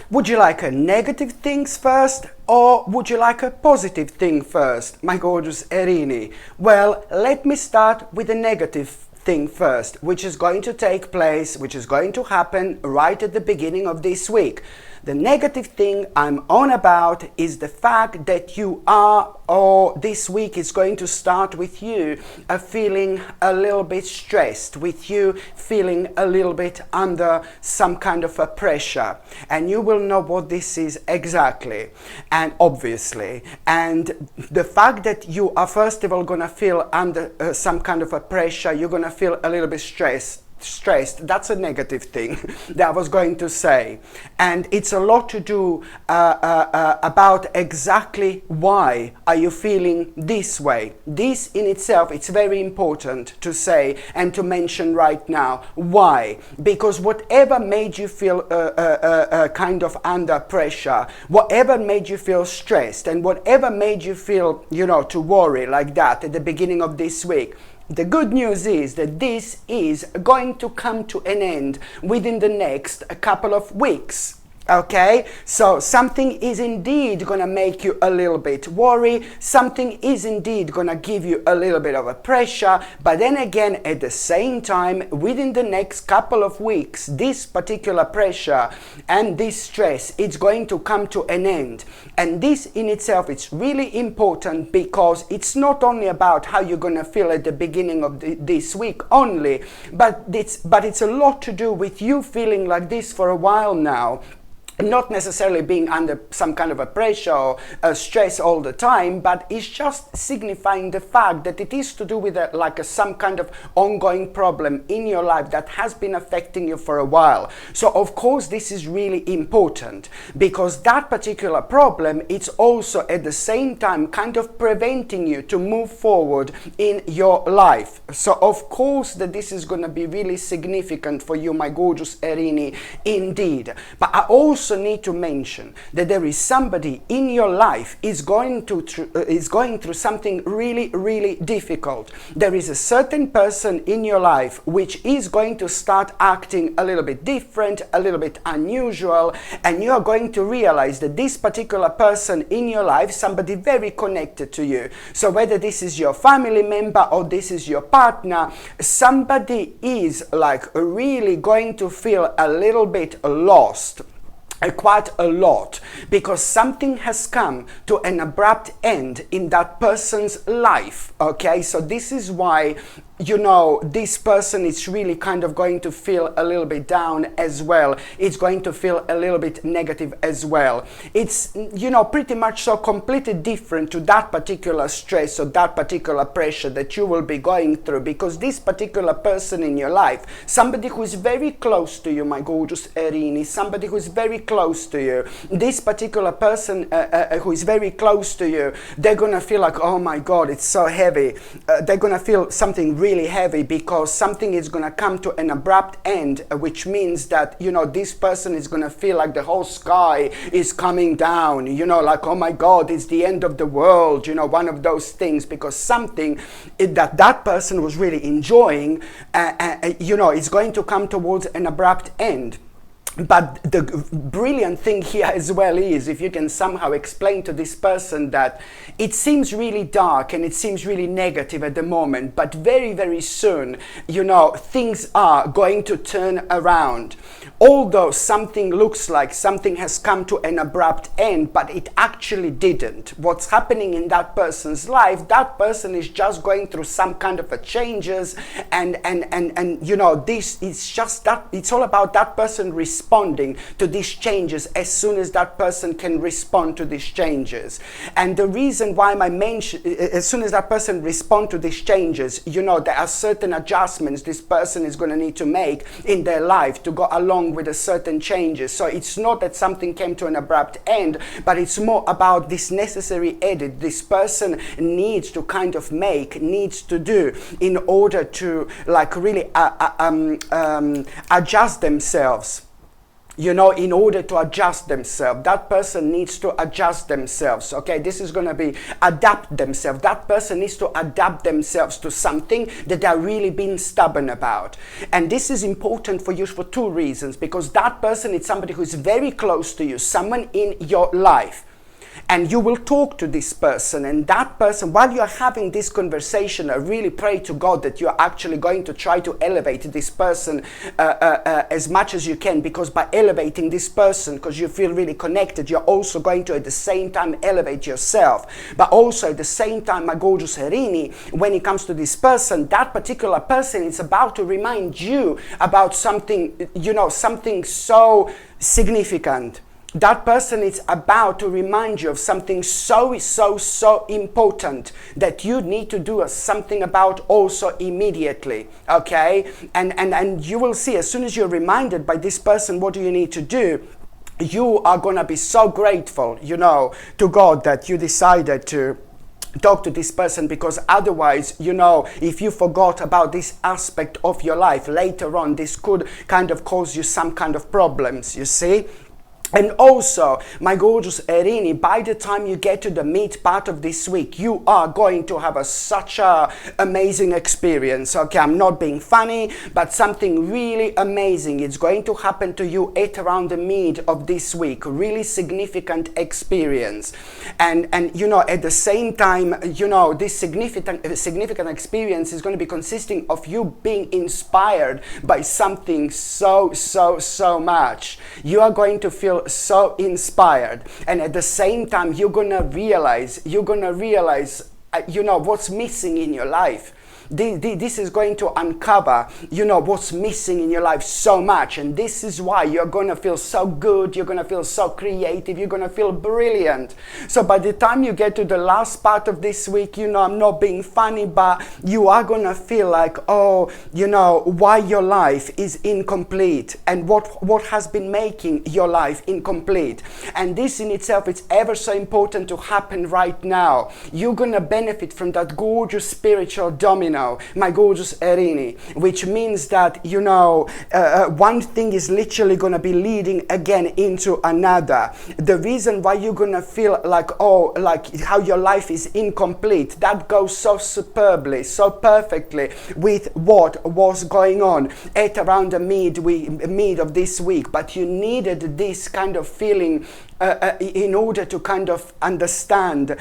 Would you like a negative things first, or would you like a positive thing first, my gorgeous Erini? Well, let me start with the negative thing first, which is going to take place, which is going to happen right at the beginning of this week. The negative thing I'm on about is the fact that you are, or this week is going to start with you feeling a little bit stressed, with you feeling a little bit under some kind of a pressure. And you will know what this is exactly, and obviously. And the fact that you are first of all going to feel under some kind of a pressure, you're going to feel a little bit stressed, that's a negative thing that I was going to say, and it's a lot to do about exactly why are you feeling this way. This in itself, it's very important to say and to mention right now. Why? Because whatever made you feel kind of under pressure, whatever made you feel stressed, and whatever made you feel, to worry like that at the beginning of this week, the good news is that this is going to come to an end within the next couple of weeks. Okay, so something is indeed going to make you a little bit worry, something is indeed going to give you a little bit of a pressure, but then again at the same time within the next couple of weeks this particular pressure and this stress, it's going to come to an end. And this in itself, it's really important, because it's not only about how you're going to feel at the beginning of this week only, but it's a lot to do with you feeling like this for a while now. Not necessarily being under some kind of a pressure or stress all the time, but it's just signifying the fact that it is to do with some kind of ongoing problem in your life that has been affecting you for a while. So of course this is really important, because that particular problem, it's also at the same time kind of preventing you to move forward in your life. So of course that this is going to be really significant for you, my gorgeous Erini, indeed. But I also need to mention that there is somebody in your life is going through something really difficult. There is a certain person in your life which is going to start acting a little bit different, a little bit unusual, and you are going to realize that this particular person in your life, somebody very connected to you, so whether this is your family member or this is your partner, somebody is really going to feel a little bit lost. Quite a lot, because something has come to an abrupt end in that person's life. Okay, so this is why this person is really kind of going to feel a little bit down as well. It's going to feel a little bit negative as well. It's pretty much so completely different to that particular stress or that particular pressure that you will be going through, because this particular person in your life, somebody who is very close to you, my gorgeous Erini, somebody who is very close to you, this particular person who is very close to you, they're gonna feel like, oh my God, it's so heavy. They're gonna feel something really heavy, because something is going to come to an abrupt end, which means that this person is going to feel like the whole sky is coming down, like, oh my God, it's the end of the world, one of those things, because something that person was really enjoying is going to come towards an abrupt end. But the brilliant thing here as well is, if you can somehow explain to this person that it seems really dark and it seems really negative at the moment, but very soon, things are going to turn around. Although something looks like something has come to an abrupt end, but it actually didn't. What's happening in that person's life, that person is just going through some kind of a changes, and this is just that, it's all about that person responding to these changes as soon as that person can respond to these changes. And the reason why as soon as that person responds to these changes, there are certain adjustments this person is going to need to make in their life to go along with a certain changes. So it's not that something came to an abrupt end, but it's more about this necessary edit this person needs to kind of needs to do in order to really adjust themselves you know, in order to adjust themselves. That person needs to adjust themselves, okay? This is going to be adapt themselves. That person needs to adapt themselves to something that they're really being stubborn about. And this is important for you for two reasons, because that person is somebody who is very close to you, someone in your life. And you will talk to this person, and that person, while you're having this conversation, I really pray to God that you're actually going to try to elevate this person as much as you can, because by elevating this person, because you feel really connected, you're also going to at the same time elevate yourself. But also at the same time, my gorgeous Erini, when it comes to this person, that particular person is about to remind you about something, you know, something so significant. That person is about to remind you of something so important that you need to do something about also immediately, okay? And you will see, as soon as you're reminded by this person, what do you need to do? You are going to be so grateful, you know, to God that you decided to talk to this person, because otherwise, you know, if you forgot about this aspect of your life, later on, this could kind of cause you some kind of problems, you see? And also, my gorgeous Erini, by the time you get to the mid part of this week, you are going to have such a amazing experience. Okay, I'm not being funny, but something really amazing is going to happen to you at around the mid of this week. Really significant experience. And you know, at the same time, you know, this significant experience is going to be consisting of you being inspired by something so much. You are going to feel so inspired, and at the same time you're gonna realize you know, what's missing in your life. This is going to uncover, you know, what's missing in your life so much, and this is why you're going to feel so good, you're going to feel so creative, you're going to feel brilliant. So by the time you get to the last part of this week, you know, I'm not being funny, but you are going to feel like, oh, you know, why your life is incomplete, and what has been making your life incomplete. And this in itself is ever so important to happen right now. You're going to benefit from that gorgeous spiritual domino, my gorgeous Erini, which means that, you know, one thing is literally going to be leading again into another. The reason why you're going to feel like, oh, like how your life is incomplete, that goes so superbly, so perfectly with what was going on at around the mid of this week. But you needed this kind of feeling in order to kind of understand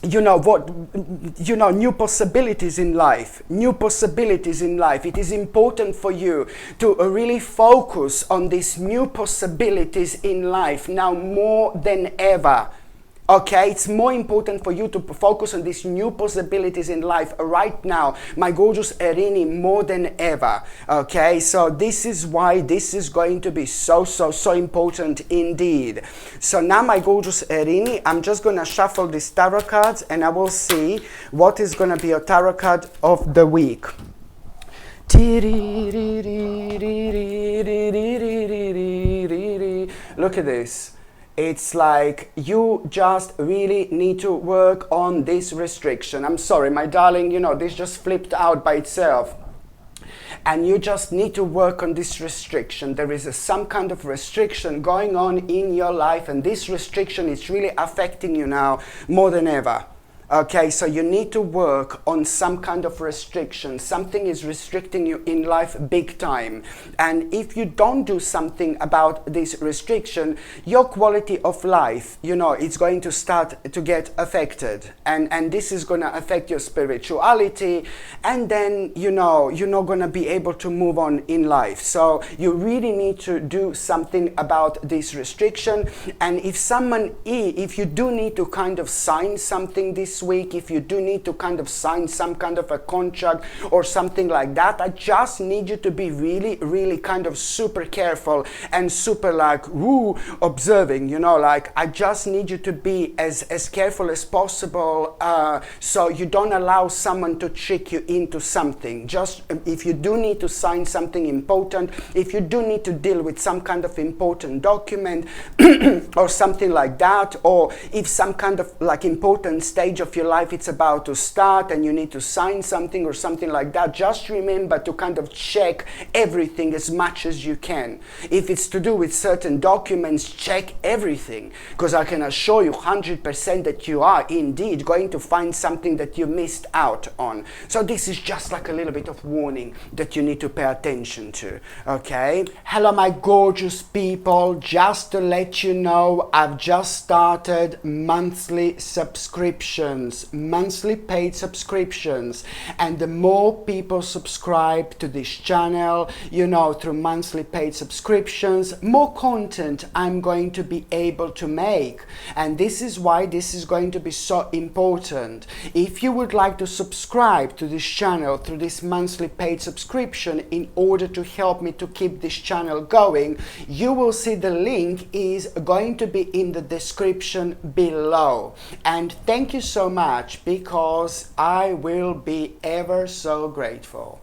you know what, you know, new possibilities in life. It is important for you to really focus on these new possibilities in life now more than ever. Okay, it's more important for you to focus on these new possibilities in life right now, my gorgeous Erini, more than ever. Okay, so this is why this is going to be so important indeed. So now, my gorgeous Erini, I'm just going to shuffle these tarot cards, and I will see what is going to be your tarot card of the week. Look at this. It's like you just really need to work on this restriction. I'm sorry, my darling, you know, this just flipped out by itself. And you just need to work on this restriction. There is some kind of restriction going on in your life, and this restriction is really affecting you now more than ever. Okay, so you need to work on some kind of restriction. Something is restricting you in life big time. And if you don't do something about this restriction, your quality of life, you know, it's going to start to get affected. And this is going to affect your spirituality. And then, you know, you're not going to be able to move on in life. So you really need to do something about this restriction. And if you do need to kind of sign something this week, if you do need to kind of sign some kind of a contract or something like that, I just need you to be really kind of super careful and super like observing, you know, like I just need you to be as careful as possible, so you don't allow someone to trick you into something. Just if you do need to sign something important, if you do need to deal with some kind of important document or something like that, or if some kind of like important stage of of your life it's about to start and you need to sign something or something like that, just remember to kind of check everything as much as you can. If it's to do with certain documents, check everything, because I can assure you 100% that you are indeed going to find something that you missed out on. So this is just like a little bit of warning that you need to pay attention to. Okay, hello my gorgeous people, just to let you know, I've just started monthly subscriptions, monthly paid subscriptions, and the more people subscribe to this channel, you know, through monthly paid subscriptions, more content I'm going to be able to make. And this is why this is going to be so important. If you would like to subscribe to this channel through this monthly paid subscription in order to help me to keep this channel going, you will see the link is going to be in the description below. And thank you so much, because I will be ever so grateful.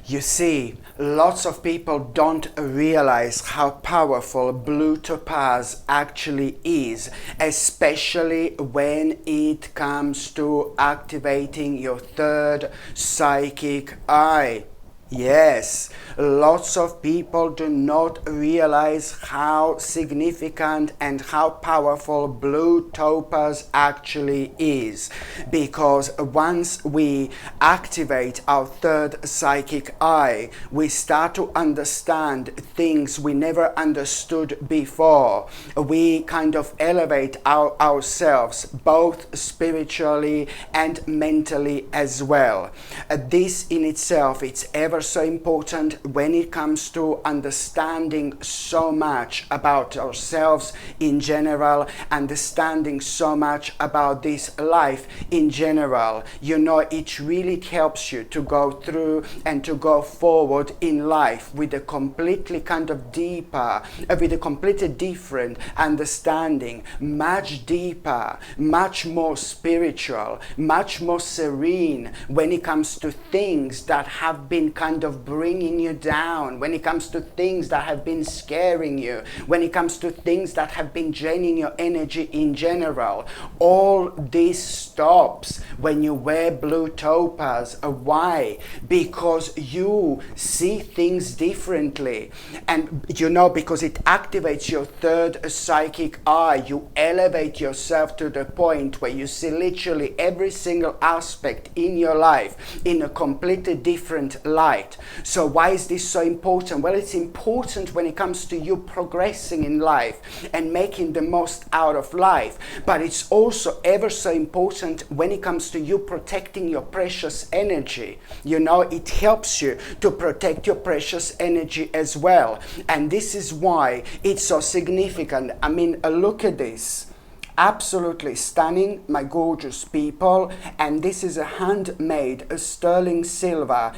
You see, lots of people don't realize how powerful blue topaz actually is, especially when it comes to activating your third psychic eye. Yes, lots of people do not realize how significant and how powerful blue topaz actually is, because once we activate our third psychic eye, we start to understand things we never understood before. We kind of elevate ourselves both spiritually and mentally as well. This in itself, it's ever so important when it comes to understanding so much about ourselves in general, understanding so much about this life in general. You know, it really helps you to go through and to go forward in life with a completely kind of deeper, with a completely different understanding, much deeper, much more spiritual, much more serene when it comes to things that have been kind of bringing you down, when it comes to things that have been scaring you, when it comes to things that have been draining your energy in general. All this stops when you wear blue topaz. Why? Because you see things differently, and you know, because it activates your third psychic eye. You elevate yourself to the point where you see literally every single aspect in your life in a completely different light. So why is this so important? Well, it's important when it comes to you progressing in life and making the most out of life, but it's also ever so important when it comes to you protecting your precious energy. You know, it helps you to protect your precious energy as well, and this is why it's so significant. I mean, look at this. Absolutely stunning, my gorgeous people. And this is a handmade sterling silver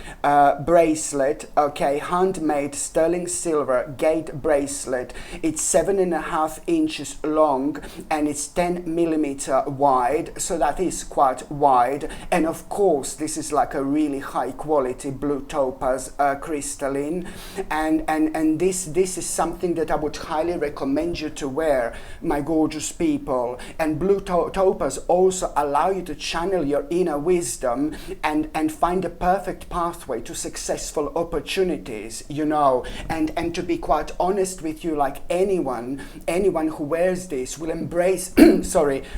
bracelet. Okay, handmade sterling silver gate bracelet. It's 7.5 inches long and it's 10 millimeter wide, so that is quite wide. And of course, this is like a really high quality blue topaz crystalline, and this is something that I would highly recommend you to wear, my gorgeous people. And blue topaz also allow you to channel your inner wisdom and find a perfect pathway to successful opportunities, you know. And to be quite honest with you, like anyone who wears this will embrace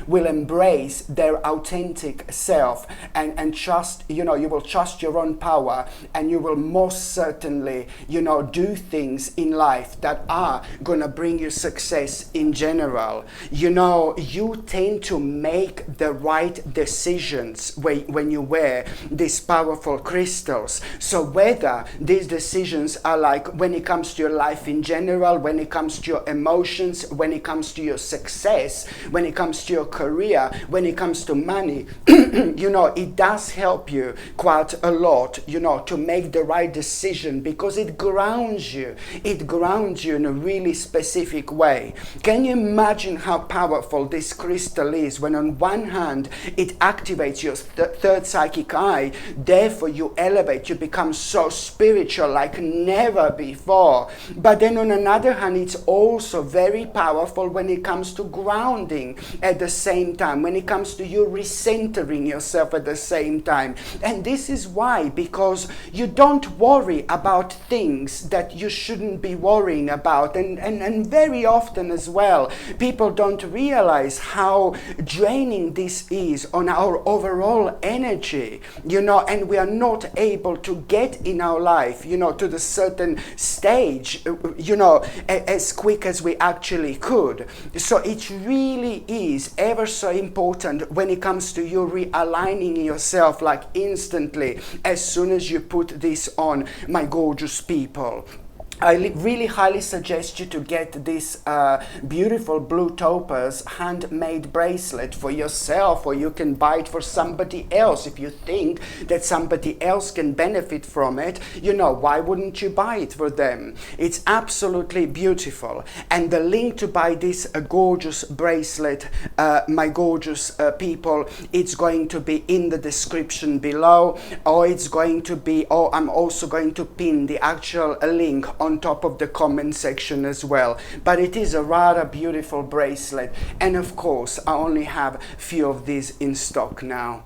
will embrace their authentic self and trust, you know, you will trust your own power, and you will most certainly, you know, do things in life that are gonna bring you success in general. You know, you tend to make the right decisions when you wear these powerful crystals. So whether these decisions are like when it comes to your life in general, when it comes to your emotions, when it comes to your success, when it comes to your career, when it comes to money, you know, it does help you quite a lot, you know, to make the right decision, because it grounds you. It grounds you in a really specific way. Can you imagine how powerful this crystal is, when on one hand it activates your third psychic eye, therefore you elevate, you become so spiritual like never before. But then on another hand, it's also very powerful when it comes to grounding at the same time, when it comes to you recentering yourself at the same time. And this is why, because you don't worry about things that you shouldn't be worrying about. And very often as well, people don't realize how draining this is on our overall energy, and we are not able to get in our life, to the certain stage, as quick as we actually could. So it really is ever so important when it comes to you realigning yourself like instantly as soon as you put this on, my gorgeous people. I really highly suggest you to get this beautiful blue topaz handmade bracelet for yourself, or you can buy it for somebody else. If you think that somebody else can benefit from it, why wouldn't you buy it for them? It's absolutely beautiful. And the link to buy this gorgeous bracelet, my gorgeous people, it's going to be in the description below, or I'm also going to pin the actual link on top of the comment section as well. But it is a rather beautiful bracelet, and of course I only have few of these in stock now.